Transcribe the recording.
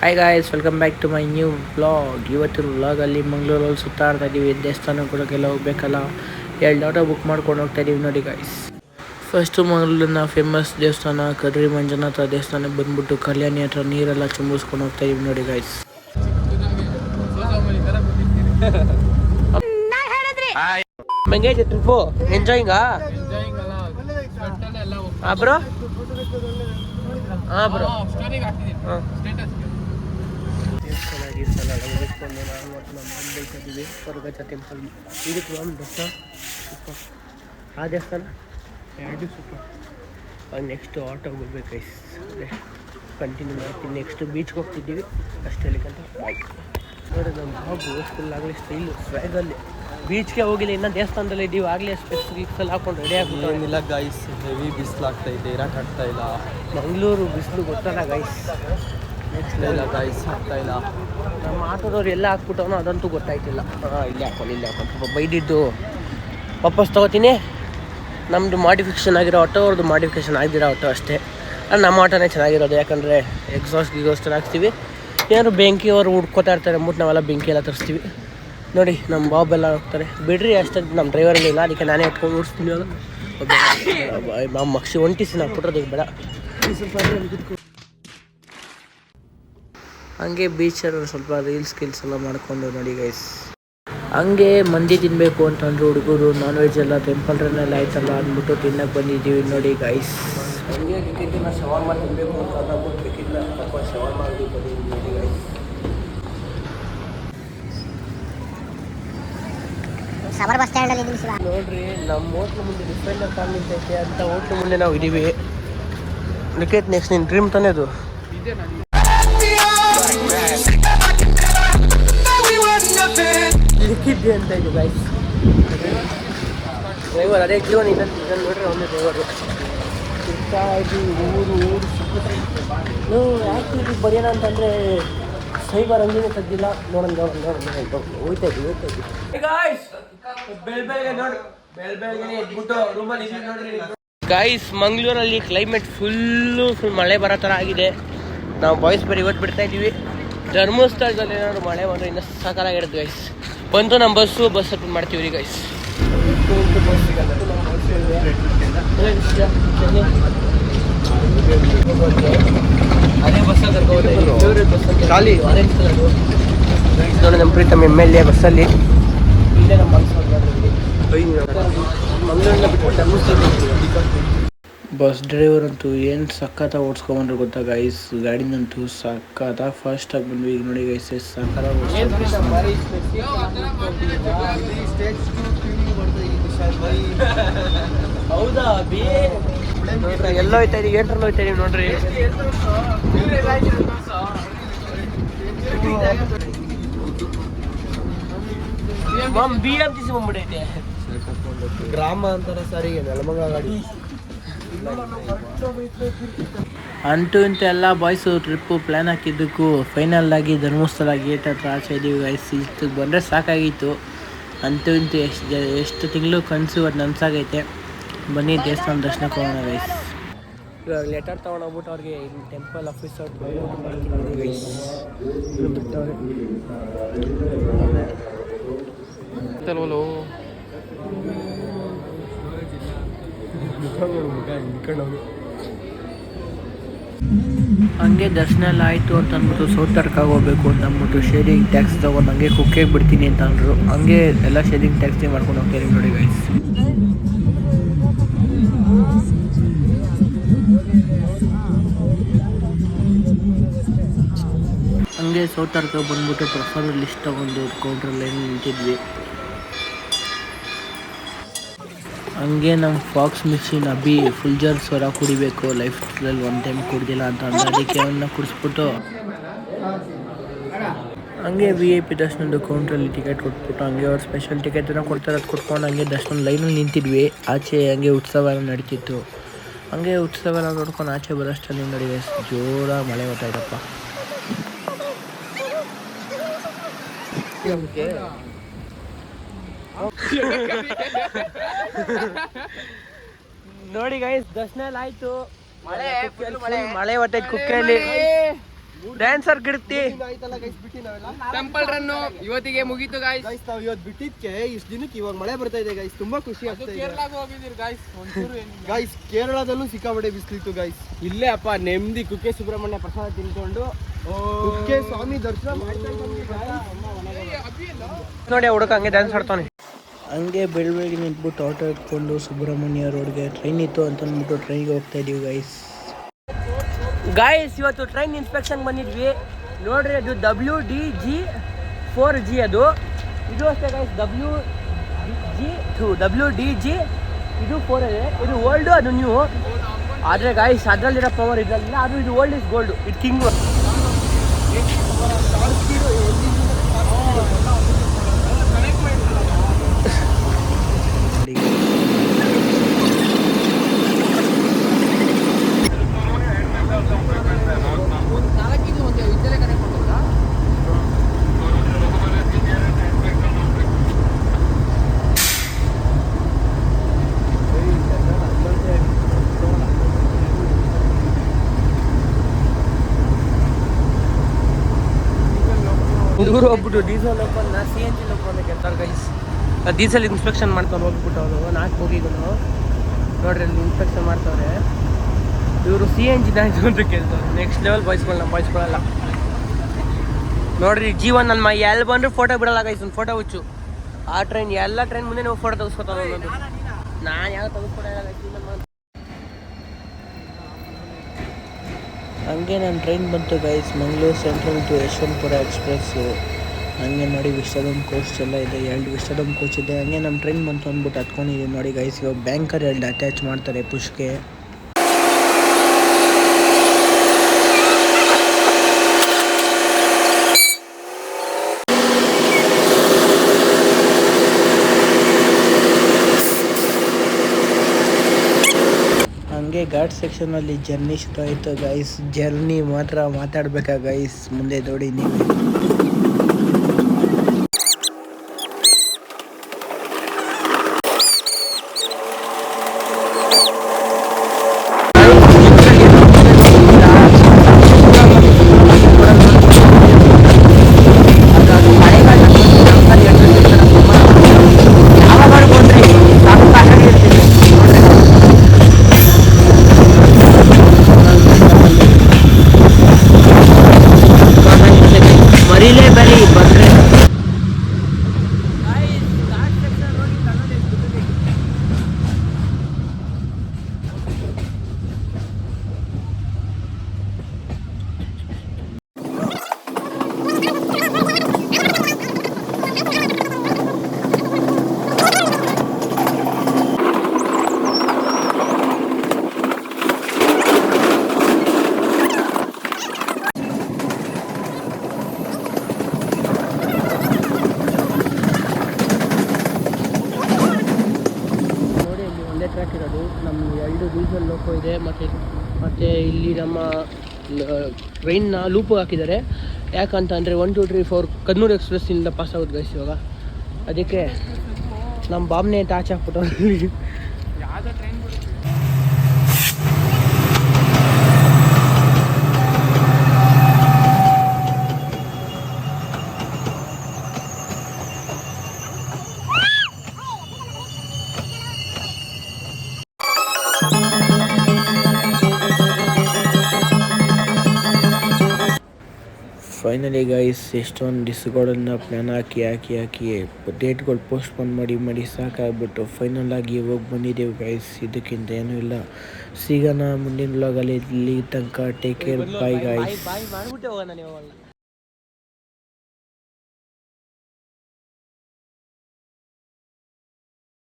Hi guys, welcome back to my new vlog. ಇವತ್ತಿನ ವ್ಲಾಗಲ್ಲಿ ಮಂಗಳೂರಲ್ಲಿ ಸುತ್ತಾಡ್ತಾ ಇದ್ದೀವಿ. ದೇವಸ್ಥಾನ ಕೂಡ ಕೆಲವು ಹೋಗ್ಬೇಕಲ್ಲ, 2 ಆಟೋ ಬುಕ್ ಮಾಡ್ಕೊಂಡು ಹೋಗ್ತಾ ಇದ್ದೀವಿ ನೋಡಿ ಗಾಯ್ಸ್. ಫಸ್ಟು ಮಂಗಳೂರಿನ ಫೇಮಸ್ ದೇವಸ್ಥಾನ ಕದ್ರಿ ಮಂಜುನಾಥ ದೇವಸ್ಥಾನಕ್ಕೆ ಬಂದ್ಬಿಟ್ಟು ಕಲ್ಯಾಣಿ ಹತ್ರ ನೀರೆಲ್ಲ ಚುಂಬಿಸ್ಕೊಂಡು ಹೋಗ್ತಾ ಇದೀವಿ ನೋಡಿ ಗಾಯ್ಸ್. ಹೆಂಗೈತೆ ಟ್ರಿಪ್ಪು? ಎಂಜಾಯಿಂಗಾ ಬ್ರೋ? ಹಾಂ ಬ್ರೋ. ದೇವಸ್ಥಾನ ಮುಗಿಸ್ಕೊಂಡು ನಾವು ಮತ್ತು ನಮ್ಮ ಬೈಕಿದ್ದೀವಿ ಕೊರಗಜ್ಜ ಟೆಂಪಲ್. ಇದಕ್ಕೆ ನಮ್ಮ ದರ್ಶನ ಆ ದೇವಸ್ಥಾನ 2 ಸೂಪರ್. ನೆಕ್ಸ್ಟ್ ಆಟೋಗೆ ಹೋಗ್ಬೇಕು ಗೈಸ್. ಕಂಟಿನ್ಯೂ ಮಾಡ್ತೀನಿ. ನೆಕ್ಸ್ಟ್ ಬೀಚ್ಗೆ ಹೋಗ್ತಿದ್ದೀವಿ ಅಷ್ಟೇ ಬೈಕ್ ನೋಡಿ. ನಮ್ಮ ಬಾಬು ಫುಲ್ ಆಗಲಿ ಸ್ಟೈಲು ಸ್ವ್ಯಾಗಲ್ಲಿ. ಬೀಚ್ಗೆ ಹೋಗಿಲ್ಲ, ಇನ್ನೂ ದೇವಸ್ಥಾನದಲ್ಲಿ ಇದ್ದೀವಿ. ಆಗಲೇ ಸ್ಪೆಸಿಫಿಕ್ಸಲ್ಲಿ ಹಾಕೊಂಡು ರೆಡಿ ಏನಿಲ್ಲ ಗೈಸ್, ಹೆವಿ ಬಿಸಿಲಾಗ್ತಾ ಇದೆ, ಇರೋಕ್ಕಾಗ್ತಾ ಇಲ್ಲ. ಮಂಗಳೂರು ಬಿಸಿಲು ಗೊತ್ತಲ್ಲ ಗೈಸ್, ನೆಕ್ಸ್ಟ್ ಇಲ್ಲ ಗೈಸ್, ಆಗ್ತಾ ಇಲ್ಲ. ನಮ್ಮ ಆಟೋದವ್ರು ಎಲ್ಲ ಹಾಕ್ಬಿಟ್ಟವನು ಅದಂತೂ ಗೊತ್ತಾಯ್ತಿಲ್ಲ. ಇಲ್ಲಿ ಹಾಕೊಂಡು ಸ್ವಲ್ಪ ಬೈದಿದ್ದು ವಾಪಸ್ ತೊಗೋತೀನಿ. ನಮ್ಮದು ಮಾಡಿಫಿಕೇಷನ್ ಆಗಿರೋ ಆಟೋ, ಅವ್ರದ್ದು ಮಾಡಿಫಿಕೇಷನ್ ಆಗಿರೋ ಆಟೋ ಅಷ್ಟೇ. ನಮ್ಮ ಆಟೋನೇ ಚೆನ್ನಾಗಿರೋದು, ಯಾಕಂದರೆ ಎಕ್ಸಾಸ್ಟ್ ಹಾಕ್ತೀವಿ. ಏನಾದ್ರು ಬೆಂಕಿ ಅವರು ಹುಡ್ಕೋತಾ ಇರ್ತಾರೆ ಅಂದ್ಬಿಟ್ಟು ನಾವೆಲ್ಲ ಬೆಂಕಿ ಎಲ್ಲ ತರಿಸ್ತೀವಿ ನೋಡಿ. ನಮ್ಮ ಬಾಬೆಲ್ಲ ಹೋಗ್ತಾರೆ, ಬಿಡ್ರಿ ಅಷ್ಟೇ. ನಮ್ಮ ಡ್ರೈವರಲ್ಲಿ ಇಲ್ಲ, ಅದಕ್ಕೆ ನಾನೇ ಎತ್ಕೊಂಡು ಓಡಿಸ್ತೀನಿ. ನಮ್ಮ ಮಕ್ಷಿ ಒಂಟಿಸಿ ನಾವು ಕೊಟ್ಟರೆ ಬೇಡ. ಹಂಗೆ ಬೀಚಲ್ಲಿ ಸ್ವಲ್ಪ ರೀಲ್ಸ್ ಎಲ್ಲ ಮಾಡ್ಕೊಂಡು ನೋಡಿ ಗೈಸ್. ಹಂಗೆ ಮಂದಿ ತಿನ್ನಬೇಕು ಅಂತಂದ್ರು ಹುಡುಗರು. ನಾನ್ ವೆಜ್ ಎಲ್ಲ ಟೆಂಪಲ್ ರನ್ನೆಲ್ಲ ಆಯ್ತಲ್ಲ ಅಂದ್ಬಿಟ್ಟು ತಿನ್ನಕ್ಕೆ ಬಂದಿದ್ದೀವಿ ನೋಡಿ ಗೈಸ್. ಹಂಗೆ ಟಿಕೆಟಿನ ಶವರ್ಮ ತಿನ್ನಬೇಕು ಅಂತ ಅಂದ್ಬಿಟ್ಟು ಟಿಕೆಟ್ನ ಸ್ವಲ್ಪ ಶವರ್ಮ ಆಗಿ ಬಂದಿದ್ದೀವಿ ನೋಡಿ ಗೈಸ್. ನೋಡ್ರಿ, ನಮ್ಮ ಹೋಟ್ಲು ಮುಂದೆ ಡಿಫೆಂಡರ್ ಕಾಮಿಟ್ ಐತೆ ಅಂತ ಹೋಟ್ಲು ಮುಂದೆ ನಾವು ಇದ್ದೀವಿ. ಟಿಕೆಟ್ ನೆಕ್ಸ್ಟ್ ನಿನ್ನ ಡ್ರೀಮ್ ತಾನೇ ಅದು. ಲಿಕ್ಕಿದ್ದೆ ಅಂತ ಇದು ಗೈಸ್. ಡ್ರೈವರ್ ಅದೇ ಜೀವನ ಇದನ್ನು ನೋಡ್ರಿ, ಅವನೇ ಡ್ರೈವರು. ತಿರ್ತಾ ಇದ್ದೀವಿ ಊರು ನೀವು ಯಾಕೆ ಬರೆಯೋಣ ಅಂತಂದರೆ ಸೈಬರ್ ಹಂಗೇನೆ ತೆಗ್ದಿಲ್ಲ. ನೋಡೋಣ ಹೋಯ್ತಾ ಇದ್ದೀವಿ ಬೆಳಗ್ಗೆ ಎದ್ಬಿಟ್ಟು ರೂಮಲ್ಲಿ ನೋಡ್ರಿ ಗೈಸ್. ಮಂಗಳೂರಲ್ಲಿ ಕ್ಲೈಮೇಟ್ ಫುಲ್ ಮಳೆ ಬರೋ ಥರ ಆಗಿದೆ. ನಾವು ಬಾಯ್ಸ್ ಬರೀ ಇವತ್ತು ಬಿಡ್ತಾ ಇದ್ದೀವಿ. ಧರ್ಮಸ್ಥಳದಲ್ಲಿ ಏನಾದ್ರು ಮಳೆ ಬಂದರೆ ಇನ್ನೂ ಸಾಕಾಗಿರುತ್ತೆ ಗೈಸ್. ಬಂತು ನಮ್ಮ ಬಸ್ ಅಟೆಂಡ್ ಮಾಡ್ತೀವಿ ರೀ ಗೈಸ್. ಅದೇ ಬಸ್ಸಲ್ಲಿ ಖಾಲಿ ಆರೆಂಜ್ ಕಲರ್ ನೋಡಿ. ನಮ್ಮ ಪ್ರೀತಮ್ MLA ಬಸ್ಸಲ್ಲಿ ಇಲ್ಲೇ ನಮ್ಮ ಮಂಗಳೂರಿನ ಬಿಟ್ಟು ಧರ್ಮಸ್ಥಳ. ಬಸ್ ಡ್ರೈವರ್ ಅಂತೂ ಏನು ಸಖತ್ತ ಓಡಿಸ್ಕೊಂಡ್ರು ಗೊತ್ತಾ ಗೈಸ್. ಗಾಡಿನಂತೂ ಸಖತ್ತ ಫಾಸ್ಟಾಗಿ ಬಂದ್ವಿ. ಈಗ ನೋಡಿ ಗೈಸ್, ಸಖತ್ತ ಹೌದಾ ಬಿ ನೋಡ್ರಿ. ಎಲ್ಲೋ ಹೋಯ್ತಾ ಇದೀವಿ, ಏಟ್ರಲ್ಲಿ ಹೋಯ್ತಾ ಇದೀವಿ ನೋಡ್ರಿ. BMTC ಬಂದ್ಬಿಟ್ಟೈತೆ. ಗ್ರಾಮ ಅಂತಾರೆ ಸಾರಿಗೆ ನೆಲಮಂಗ ಗಾಡಿ. ಅಂತೂ ಇಂತೂ ಎಲ್ಲ ಬಾಯ್ಸು ಟ್ರಿಪ್ಪು ಪ್ಲ್ಯಾನ್ ಹಾಕಿದ್ದಕ್ಕೂ ಫೈನಲ್ ಆಗಿ ಧರ್ಮಸ್ಥಳ ಗೇಟ್ ಹತ್ರ ಆಚೆ ಇದ್ದೀವಿ ಗೈಸ್. ಇಷ್ಟಕ್ಕೆ ಬಂದರೆ ಸಾಕಾಗಿತ್ತು. ಅಂತೂ ಇಂತೂ ಎಷ್ಟು ತಿಂಗಳು ಕನಸು ಇವತ್ತು ನನಸಾಗೈತೆ. ಬನ್ನಿ ದೇವಸ್ಥಾನ ದರ್ಶನಕ್ಕೆ ಹೋಗೋಣ ಗೈಸ್. ಇವಾಗ ಲೆಟರ್ ತೊಗೊಂಡೋಗ್ಬಿಟ್ಟು ಅವ್ರಿಗೆ ಟೆಂಪಲ್ ಆಫೀಸರ್ ಗೈಸ್ ಬಿಟ್ಟವ್ರೆ. ಹಂಗೆ ದರ್ಶನ ಎಲ್ಲ ಆಯಿತು ಅಂತ ಅಂದ್ಬಿಟ್ಟು ಸೌತಡ್ಕಾಗ ಹೋಗ್ಬೇಕು ಅಂತ ಅಂದ್ಬಿಟ್ಟು ಶೇರಿಂಗ್ ಟ್ಯಾಕ್ಸ್ ತೊಗೊಂಡು ಹಂಗೆ ಕುಕ್ಕೆಗೆ ಬಿಡ್ತೀನಿ ಅಂತ ಅಂದರು. ಹಂಗೆ ಎಲ್ಲ ಶೇರಿಂಗ್ ಟ್ಯಾಕ್ಸ್ನೇ ಮಾಡ್ಕೊಂಡು ಹೋಗ್ತೀನಿ ನೋಡಿ ಗೈಸ್. ಹಂಗೆ ಸೌತಡ್ಕ ಬಂದ್ಬಿಟ್ಟು ಪ್ರಸಾದ ಲಿಸ್ಟ್ ತೊಗೊಂಡು ಕೌಂಟ್ರಲ್ಲಿ ಏನು ನಿಂತಿದ್ವಿ. ಹಂಗೆ ನಮ್ಮ fox machine Abhi full jar ಸ್ವರ ಕುಡಿಬೇಕು, ಲೈಫಲ್ಲಿ 1 ಟೈಮ್ ಕುಡ್ದಿಲ್ಲ ಅಂತ ಅಂದ. ಅದಕ್ಕೆ ಅವನ್ನ ಕುಡಿಸ್ಬಿಟ್ಟು ಹಂಗೆ VIP ದರ್ಶನದ ಕೌಂಟ್ರಲ್ಲಿ ಟಿಕೆಟ್ ಕೊಟ್ಬಿಟ್ಟು ಹಂಗೆ ಅವ್ರು ಸ್ಪೆಷಲ್ ಟಿಕೆಟ್ ಏನೋ ಕೊಡ್ತಾರೆ, ಅದು ಕೊಟ್ಕೊಂಡು ಹಂಗೆ ದರ್ಶನ ಲೈನಲ್ಲಿ ನಿಂತಿದ್ವಿ. ಆಚೆ ಹಂಗೆ ಉತ್ಸವ ಎಲ್ಲ ನಡೀತಿತ್ತು. ಹಂಗೆ ಉತ್ಸವ ಎಲ್ಲ ನೋಡ್ಕೊಂಡು ಆಚೆ ಬರೋಷ್ಟಲ್ಲಿ ನೋಡಿ ಜೋರಾಗಿ ಮಳೆ ಬರ್ತಾಯಿದ್ದಪ್ಪ. ನೋಡಿ ಗೈಸ್, ದರ್ಶನ ಎಲ್ಲ ಆಯ್ತು. ಮಳೆ ಹೊಟ್ಟೆ ಕುಕ್ಕೆಯಲ್ಲಿ ಡ್ಯಾನ್ಸರ್ ಗಿಡ್ತಿ ಆಯ್ತಲ್ಲ ಗೈಸ್ ಬಿಟ್ಟು ನಾವೆಲ್ಲ ಟೆಂಪಲ್ ರನ್ನು ಇವತ್ತಿಗೆ ಮುಗೀತು ಗಾಯ್ಸ್. ಗೈಸ್ ನಾವು ಇವತ್ತು ಬಿಟ್ಟಿದ್ಕೆ ಇಷ್ಟು ದಿನಕ್ಕೆ ಇವಾಗ ಮಳೆ ಬರ್ತಾ ಇದೆ ಗೈಸ್, ತುಂಬಾ ಖುಷಿ ಆಗ್ತಾ ಇದೆ. ಕೇರಳಕ್ಕೆ ಹೋಗಿದ್ದೀರಿ ಗಾಯ್ಸ್, ಒಂಚೂರು ಗೈಸ್ ಕೇರಳದಲ್ಲೂ ಸಿಕ್ಕಾಪಟ್ಟೆ ಬಿಸಿಲಿತ್ತು ಗೈಸ್. ಇಲ್ಲೇ ಅಪ್ಪ ನೆಮ್ಮದಿ ಕುಕ್ಕೆ ಸುಬ್ರಹ್ಮಣ್ಯ ಪ್ರಸಾದ ತಿನ್ಕೊಂಡು ಕುಕ್ಕೆ ಸ್ವಾಮಿ ದರ್ಶನ ಮಾಡ್ತಾ ಇದ್ದೀವಿ ನೋಡಿ ಹುಡುಗ ಹಂಗೆ ಡ್ಯಾನ್ಸ್ ಆಡ್ತಾನೆ. ಹಂಗೆ ಬೆಳಗ್ಗೆ ನಿಂತ್ಬಿಟ್ಟು ಆಟೋ ಎತ್ಕೊಂಡು ಸುಬ್ರಹ್ಮಣ್ಯ ರೋಡ್ಗೆ ಟ್ರೈನ್ ಇತ್ತು ಅಂತ ಅಂದ್ಬಿಟ್ಟು ಟ್ರೈನ್ಗೆ ಹೋಗ್ತಾ ಇದೀವಿ ಗೈಸ್. ಗಾಯ್ಸ್ ಇವತ್ತು ಟ್ರೈನ್ ಇನ್ಸ್ಪೆಕ್ಷನ್ ಬಂದಿದ್ವಿ ನೋಡ್ರಿ. ಅದು WDG4G ಅದು. ಇದು ಅಷ್ಟೇ ಗೈಸ್, WDG ಇದು 4 ಇದೆ. ಇದು ಓಲ್ಡು, ಅದು ನ್ಯೂ. ಆದರೆ ಗಾಯ್ಸ್ ಅದರಲ್ಲಿರೋ ಪವರ್ ಇದರಲ್ಲಿಲ್ಲ. ಅದು ಇದು ಓಲ್ಡ್ ಇಸ್ ಗೋಲ್ಡ್. ಇದು ಕಿಂಗ್. ಇವರು ಹೋಗ್ಬಿಟ್ಟು ಡೀಸೆಲ್ ಓಪನ್ CNG ಓಪನ್ ಕೆಲ್ತಾರೆ ಗೈಸ್. ಡೀಸೆಲ್ ಇನ್ಸ್ಪೆಕ್ಷನ್ ಮಾಡ್ಕೊಂಡು ಹೋಗ್ಬಿಟ್ಟು ಅವರು 4 ಹೋಗಿದ್ರು ನೋಡ್ರಿ, ಅಲ್ಲಿ ಇನ್ಸ್ಪೆಕ್ಷನ್ ಮಾಡ್ತಾವ್ರೆ. ಇವರು CNG ಆಯ್ತು ಅಂತ ಕೇಳ್ತಾರೆ. ನೆಕ್ಸ್ಟ್ ಲೆವೆಲ್ ಬಾಯ್ಸ್ಗಳು, ನಮ್ಮ ಬಾಯ್ಸ್ಗಳಲ್ಲ ನೋಡ್ರಿ. ಜೀವನ್ ನನ್ನ ಮೈ ಎಲ್ಲಿ ಬಂದರೂ ಫೋಟೋ ಬಿಡಲ್ಲ ಗೈಸ್. ಒಂದು ಫೋಟೋ ಹುಚ್ಚು. ಆ ಟ್ರೈನ್ ಎಲ್ಲ ಟ್ರೈನ್ ಮುಂದೆ ನೀವು ಫೋಟೋ ತೆಗೆಸ್ಕೊತಾವ ಅನ್ನೋದು. ನಾನು ಯಾವ ತೆಗೆಸ್ಕೊಡಲ್ಲ. ಹಂಗೆ ನನ್ನ ಟ್ರೈನ್ ಬಂತು guys, Mangaluru central to Yeshwantpur express. ಹಂಗೆ ನೋಡಿ ವಿಸ್ಟಾಡೋಮ್ ಕೋಚ್ ಎಲ್ಲ ಇದೆ, 2 ವಿಸ್ಟಾಡೋಮ್ ಕೋಚ್ ಇದೆ. ಹಂಗೆ ನಮ್ಮ ಟ್ರೈನ್ ಬಂತು ಅಂದ್ಬಿಟ್ಟು ಹತ್ಕೊಂಡಿದ್ದೀವಿ ನೋಡಿ ಗೈಸ್. ಇವಾಗ ಬ್ಯಾಂಕರ್ 2 ಅಟ್ಯಾಚ್ ಮಾಡ್ತಾರೆ ಪುಷ್ಗೆ. ಹಂಗೆ ಘಾಟ್ ಸೆಕ್ಷನಲ್ಲಿ ಜರ್ನಿ ಶುರು ಆಯಿತು ಗೈಸ್. ಜರ್ನಿ ಮಾತ್ರ ಮಾತಾಡ್ಬೇಕಾ ಗೈಸ್, ಮುಂದೆ ನೋಡಿ ನೀವು. ಟ್ರ್ಯಾಕ್ ಇರೋದು. ನಮ್ಮ 2 ಡೀಸೆಲ್ ಲೋಕೋ ಇದೆ, ಮತ್ತು ಇಲ್ಲಿ ನಮ್ಮ ಟ್ರೈನ್ನ ಲೂಪು ಹಾಕಿದ್ದಾರೆ. ಯಾಕಂತ ಅಂದರೆ 1 2 3 4 ಕನ್ನೂರು ಎಕ್ಸ್ಪ್ರೆಸ್ಸಿಂದ ಪಾಸ್ ಆಗೋದು ಗೈಸ್ ಇವಾಗ. ಅದಕ್ಕೆ ನಮ್ಮ ಬಾಂಬ್ನೆ ಅಂತ ಆಚೆ ಹಾಕ್ಬಿಟ್ಟು ಫೈನಲಿ ಗೈಸ್ ಎಷ್ಟೊಂದು ಡಿಸ್ಗಳನ್ನ ಪ್ಲ್ಯಾನ್ ಹಾಕಿ ಡೇಟ್ಗಳು ಪೋಸ್ಟ್ಪೋನ್ ಮಾಡಿ ಸಾಕಾಗ್ಬಿಟ್ಟು ಫೈನಲ್ ಆಗಿ ಹೋಗಿ ಬಂದಿದ್ದೇವೆ ಗೈಸ್. ಇದಕ್ಕಿಂತ ಏನೂ ಇಲ್ಲ. ಸಿಗೋಣ ಮುಂದಿನ ವ್ಲಾಗಲ್ಲಿ. ಇಲ್ಲಿ ತನಕ ಟೇಕ್ ಕೇರ್, ಬಾಯ್ ಗೈಸ್. ಬಾಯ್ ಮಾಡಿಬಿಟ್ಟೆ ಹೋಗೋಣ ನೀವು.